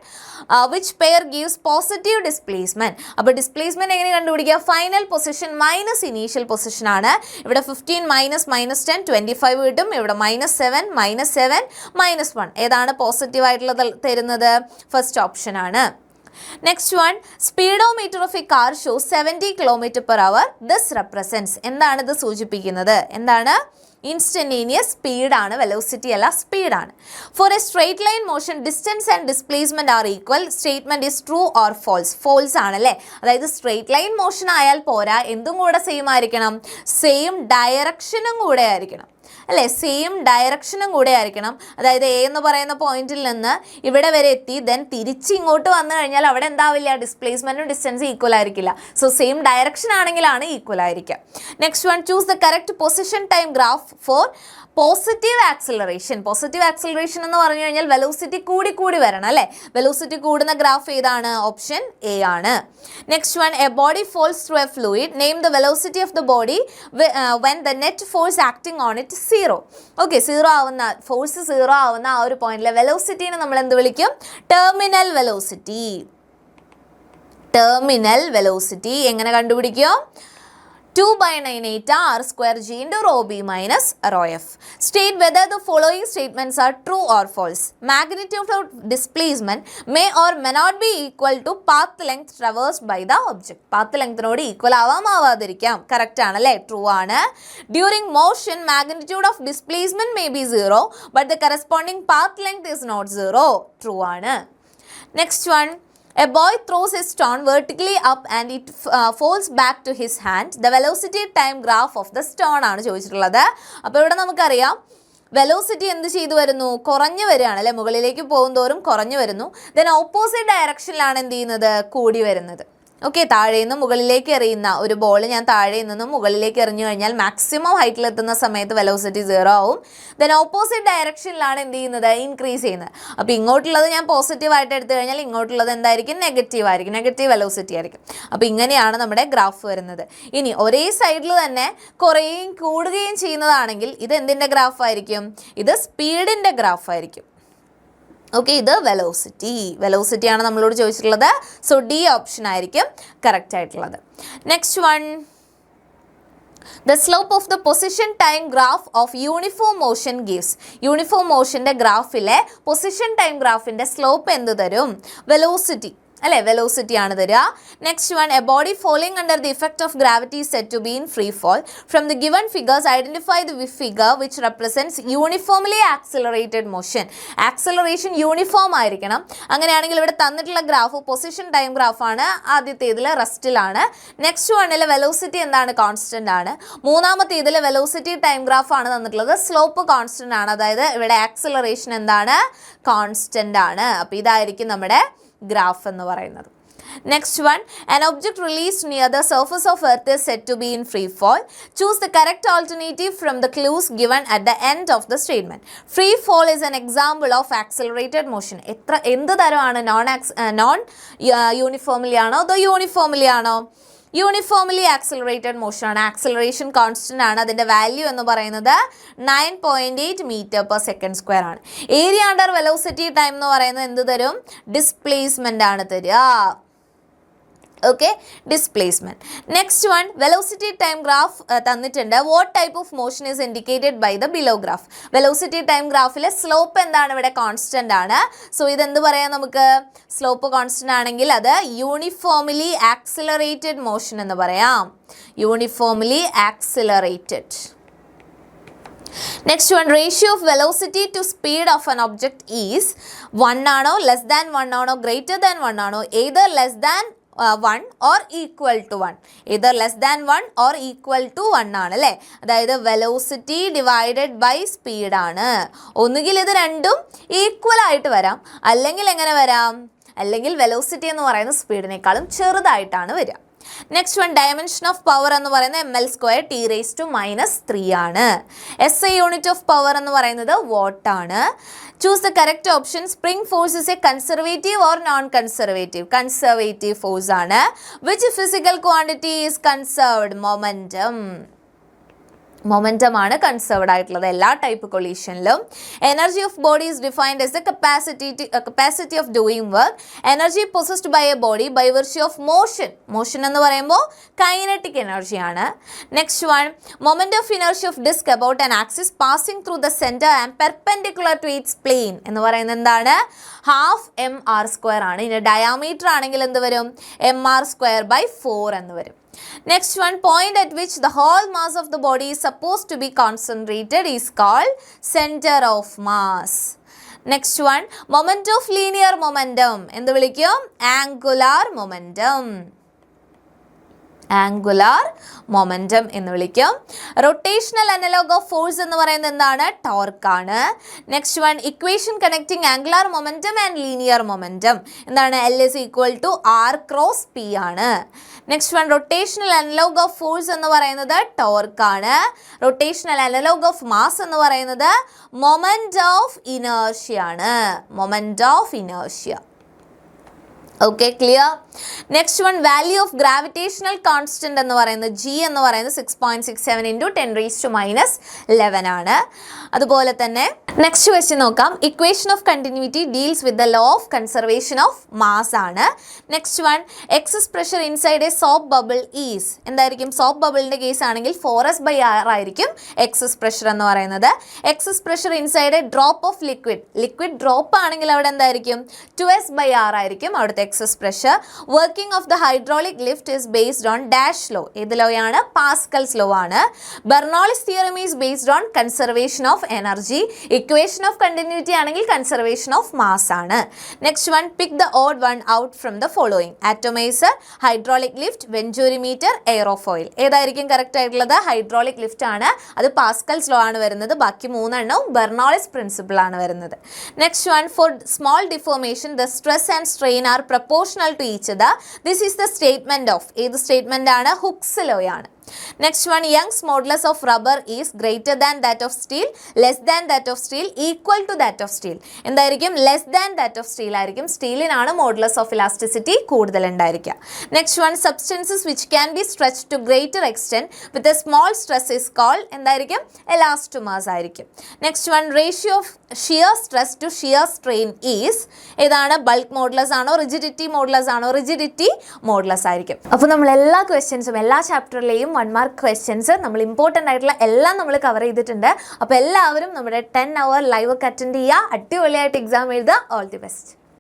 Which pair gives positive displacement? അപ്പോൾ displacement എങ്ങനെ കണ്ടുപിടിക്കുക? Final position minus initial position ആണ്. ഇവിടെ 15 minus -10 25 കിട്ടും. ഇവിടെ -7 -7 -1 ഏതാണ് positive ആയിട്ടുള്ളത് തരുന്നത്? ഫസ്റ്റ് ഓപ്ഷൻ ആണ്. Next one, speedometer of a car shows 70 km/h. This represents എന്താണ് ഇത് സൂചിപ്പിക്കുന്നത്? എന്താണ്? ഇൻസ്റ്റന്റേനിയസ് സ്പീഡാണ്, വെലോസിറ്റി അല്ല, സ്പീഡാണ്. For a straight line motion distance and displacement are equal. Statement is true or false? False ആണ് അല്ലേ. അതായത് സ്ട്രേറ്റ് ലൈൻ മോഷൻ ആയാൽ പോരാ, എന്തും കൂടെ സെയിം ആയിരിക്കണം, സെയിം ഡയറക്ഷനും കൂടെ ആയിരിക്കണം അല്ലേ, സെയിം ഡയറക്ഷനും കൂടെ ആയിരിക്കണം. അതായത് എ എന്ന് പറയുന്ന പോയിന്റിൽ നിന്ന് ഇവിടെ വരെ എത്തി, ദെൻ തിരിച്ച് ഇങ്ങോട്ട് വന്നു കഴിഞ്ഞാൽ അവിടെ എന്താവില്ല, ഡിസ്പ്ലേസ്മെന്റും ഡിസ്റ്റൻസും ഈക്വൽ ആയിരിക്കില്ല. സോ സെയിം ഡയറക്ഷൻ ആണെങ്കിലാണ് ഈക്വൽ ആയിരിക്കുക. Next one, choose the correct position time graph four positive acceleration. Positive acceleration എന്ന് പറഞ്ഞു കഴിഞ്ഞാൽ വെലോസിറ്റി കൂടി വരണം അല്ലേ. വെലോസിറ്റി കൂടുന്ന ഗ്രാഫ് ഏതാണ്? ഓപ്ഷൻ എ ആണ്. Next one, a body falls through a fluid. Name the velocity of the body when the net force acting on it 0. Okay, 0 ആവുന്ന ഫോഴ്സ് 0 ആവുന്ന ആ ഒരു പോയിന്റിലെ വെലോസിറ്റിനെ നമ്മൾ എന്ത് വിളിക്കും? Terminal velocity. ടെർമിനൽ വെലോസിറ്റി എങ്ങനെ കണ്ടുപിടിക്കും? 2/9 r² g into rho b minus rho f. State whether the following statements are true or false. Magnitude of displacement may or may not be equal to path length traversed by the object. Path length നോട് equal ആവാം ആവാതിരിക്കാം. Correct ആണ് അല്ലേ, true ആണ്. During motion, magnitude of displacement may be 0, but the corresponding path length is not 0. True ആണ്. Next one, a boy throws a stone vertically up and it falls back to his hand. The velocity time graph of the stone ആണ് ചോദിച്ചിട്ടുള്ളത്. അപ്പോൾ ഇവിടെ നമുക്കറിയാം velocity എന്ത് ചെയ്തു വരുന്നു? കുറഞ്ഞു വരികയാണ് അല്ലേ, മുകളിലേക്ക് പോകുന്തോറും കുറഞ്ഞു വരുന്നു. ദെൻ ഓപ്പോസിറ്റ് ഡയറക്ഷനിലാണ് എന്ത് ചെയ്യുന്നത്? കൂടി വരുന്നത്. ഓക്കെ, താഴെ നിന്ന് മുകളിലേക്ക് എറിയുന്ന ഒരു ബോൾ ഞാൻ താഴെ നിന്നും മുകളിലേക്ക് എറിഞ്ഞു കഴിഞ്ഞാൽ മാക്സിമം ഹൈറ്റിലെത്തുന്ന സമയത്ത് വെലോസിറ്റി 0 ആവും. ദെൻ ഓപ്പോസിറ്റ് ഡയറക്ഷനിലാണ് എന്ത് ചെയ്യുന്നത്? ഇൻക്രീസ് ചെയ്യുന്നത്. അപ്പോൾ ഇങ്ങോട്ടുള്ളത് ഞാൻ പോസിറ്റീവായിട്ട് എടുത്തു കഴിഞ്ഞാൽ ഇങ്ങോട്ടുള്ളത് എന്തായിരിക്കും? നെഗറ്റീവ് ആയിരിക്കും, നെഗറ്റീവ് വെലോസിറ്റി ആയിരിക്കും. അപ്പോൾ ഇങ്ങനെയാണ് നമ്മുടെ ഗ്രാഫ് വരുന്നത്. ഇനി ഒരേ സൈഡിൽ തന്നെ കുറയുകയും കൂടുകയും ചെയ്യുന്നതാണെങ്കിൽ ഇത് എന്തിൻ്റെ ഗ്രാഫ് ആയിരിക്കും? ഇത് സ്പീഡിൻ്റെ ഗ്രാഫ് ആയിരിക്കും. ഓക്കെ, ഇത് വെലോസിറ്റി ആണ് നമ്മളോട് ചോദിച്ചിട്ടുള്ളത്. സോ ഡി ഓപ്ഷൻ ആയിരിക്കും കറക്റ്റ് ആയിട്ടുള്ളത്. Next one, the slope of the position time graph of uniform motion gives. Uniform മോഷൻ്റെ ഗ്രാഫിലെ പൊസിഷൻ ടൈം ഗ്രാഫിൻ്റെ സ്ലോപ്പ് എന്ത് തരും? വെലോസിറ്റി അല്ലേ, വെലോസിറ്റി ആണ് തരിക. Next one, a body falling under the effect of gravity said to be in free fall. From the given figures identify the figure which represents uniformly accelerated motion. Acceleration uniform ആയിരിക്കണം. അങ്ങനെയാണെങ്കിൽ ഇവിടെ തന്നിട്ടുള്ള graph position time ഗ്രാഫാണ്. ആദ്യത്തേതിൽ റെസ്റ്റിലാണ്. Next വണ്ണിൽ velocity എന്താണ്? Constant ആണ്. മൂന്നാമത്തേതിൽ വെലോസിറ്റി ടൈം ഗ്രാഫാണ് തന്നിട്ടുള്ളത്. സ്ലോപ്പ് കോൺസ്റ്റന്റ് ആണ്. അതായത് ഇവിടെ ആക്സിലറേഷൻ എന്താണ്? കോൺസ്റ്റന്റ് ആണ്. അപ്പോൾ ഇതായിരിക്കും നമ്മുടെ ഗ്രാഫ് എന്ന് പറയുന്നത്. Next one, an object released near the surface of earth is said to be in free fall. Choose the correct alternative from the clues given at the end of the statement. Free fall is an example of accelerated motion. എന്ത് തരമാണ്? Non uniformly ആണോ അതോ uniformly ആണോ? Uniformly accelerated motion ആണ്. Acceleration constant ആണ്. അതിൻ്റെ value എന്ന് പറയുന്നത് 9.8 m/s² ആണ്. ഏരിയ അണ്ടർ വെലോസിറ്റി ടൈം എന്ന് പറയുന്നത് എന്ത് തരും? ഡിസ്പ്ലേസ്മെന്റ് ആണ് തരിക. Okay, displacement. Next one, velocity time graph തന്നിട്ടുണ്ട്. What type of motion is indicated by the below graph. Velocity time ഗ്രാഫിലെ സ്ലോപ്പ് എന്താണ്? ഇവിടെ കോൺസ്റ്റന്റ് ആണ്. സോ ഇതെന്ത് പറയാം നമുക്ക്? സ്ലോപ്പ് കോൺസ്റ്റന്റ് ആണെങ്കിൽ അത് യൂണിഫോംലി ആക്സിലറേറ്റഡ് മോഷൻ എന്ന് പറയാം. Uniformly accelerated. Next one, ratio of velocity to speed of an object is 1 ആണോ, ലെസ് ദാൻ 1 ആണോ, ഗ്രേറ്റർ ദാൻ 1 ആണോ, either less than 1 or equal to 1. either less than 1 or equal to 1 ആണ് അല്ലേ. അതായത് velocity divided by speed ആണ്. ഒന്നുകിൽ ഇത് രണ്ടും ഈക്വൽ ആയിട്ട് വരാം, അല്ലെങ്കിൽ എങ്ങനെ വരാം? അല്ലെങ്കിൽ വെലോസിറ്റി എന്ന് പറയുന്ന സ്പീഡിനേക്കാളും ചെറുതായിട്ടാണ് വരിക. Next one, dimension of power എന്ന് പറയുന്നത് ml² T⁻³ ആണ്. SI യൂണിറ്റ് ഓഫ് പവർ എന്ന് പറയുന്നത് വാട്ട് ആണ്. Choose the correct option. Spring force is a conservative or non conservative? Conservative force ആണ്. Which physical quantity is conserved? Momentum. Momentum ആണ് conserved ആയിട്ടുള്ളത് എല്ലാ ടൈപ്പ് കൊളീഷനിലും. Energy of body is defined as the capacity of doing work. Energy possessed by a body by virtue of motion എന്ന് പറയുമ്പോൾ kinetic എനർജിയാണ്. Next one, moment of inertia of disc about an axis passing through the centre and perpendicular to its plane എന്ന് പറയുന്നത് എന്താണ്? Half mr² ആണ്. ഇനി diameter ആണെങ്കിൽ എന്ത് വരും? mr²/4 എന്ന് വരും. Next one, point at which the whole mass of the body is supposed to be concentrated is called center of mass. Next one, moment of linear momentum എന്ത് വിളിക്കും? angular momentum. Angular momentum എന്ന് വിളിക്കും. Rotational analogue of force എന്ന് പറയുന്നത് എന്താണ്? ടോർക്കാണ്. Next one, equation connecting angular momentum and linear momentum എന്താണ്? L is equal to R cross P ആണ്. Next one, rotational analogue of force എന്ന് പറയുന്നത് ടോർക്കാണ്. റൊട്ടേഷണൽ അനലോഗ് ഓഫ് മാസ് എന്ന് പറയുന്നത് മൊമെന്റ് ഓഫ് ഇനേർഷ്യ ആണ്. Moment of inertia. Okay, clear? Next one, value of gravitational constant എന്ന് പറയുന്നത് G എന്ന് പറയുന്നത് 6.67 × 10⁻⁻11 ആണ്. അതുപോലെ തന്നെ നെക്സ്റ്റ് ക്വസ്റ്റ്യൻ നോക്കാം. Equation of continuity deals with the law of conservation of mass ആണ്. Next one, excess pressure inside a soap bubble is എന്തായിരിക്കും? സോപ്പ് ബബിളിന്റെ കേസ് ആണെങ്കിൽ 4s/r ആയിരിക്കും എക്സസ് പ്രഷർ എന്ന് പറയുന്നത്. Excess pressure inside a drop of liquid drop ആണെങ്കിൽ അവിടെ എന്തായിരിക്കും? 2s/r ആയിരിക്കും അവിടുത്തെ excess pressure. Working of the hydraulic lift is based on dash law. ഏത് ലോയാണ്? പാസ്കൽസ് ലോ ആണ്. Bernoulli's theorem is based on conservation of energy. Equation of continuity ആണെങ്കിൽ conservation of mass ആണ്. Next one, pick the odd one out from the following. Atomiser, hydraulic lift, venturimeter, aerofoil. ഏതായിരിക്കും correct ആയിട്ടുള്ളത്? Hydraulic lift ആണ്. അത് Pascal's law ആണ് വരുന്നത്. ബാക്കി 3 എണ്ണവും ബെർണോളിസ് പ്രിൻസിപ്പിൾ ആണ് വരുന്നത്. Next one, for small deformation the stress and strain are proportional to each other. This is the statement of ഏത് സ്റ്റേറ്റ്മെന്റ് ആണ്? ഹുക്സ് ലോ ആണ്. Next one, Young's modulus of rubber is greater than that of steel, less than that of steel, equal to that of steel. എന്തായിരിക്കും? Less than that of steel ആയിരിക്കും. സ്റ്റീലിനാണ് modulus of elasticity കൂടുതൽ ഉണ്ടായിരിക്കുക. Next one, substances which can B stretch to greater extent with a small stress is called എന്തായിരിക്കും? Elastomers ആയിരിക്കും. Next one, ratio of shear stress to shear strain is ഏതാണ്? Bulk modulus ആണോ? Rigidity modulus ആണോ? Rigidity modulus ആയിരിക്കും. അപ്പോൾ നമ്മൾ എല്ലാ ക്വസ്റ്റ്യൻസും എല്ലാ ചാപ്റ്ററിലെയും 1 മാർക്ക് ക്വസ്റ്റ്യൻസ് നമ്മൾ ഇമ്പോർട്ടൻ്റ് ആയിട്ടുള്ള എല്ലാം നമ്മൾ കവർ ചെയ്തിട്ടുണ്ട്. അപ്പോൾ എല്ലാവരും നമ്മുടെ 10 hour ലൈവ് ഒക്കെ അറ്റൻഡ് ചെയ്യുക. അടിപൊളിയായിട്ട് എക്സാം എഴുതുക. All the best.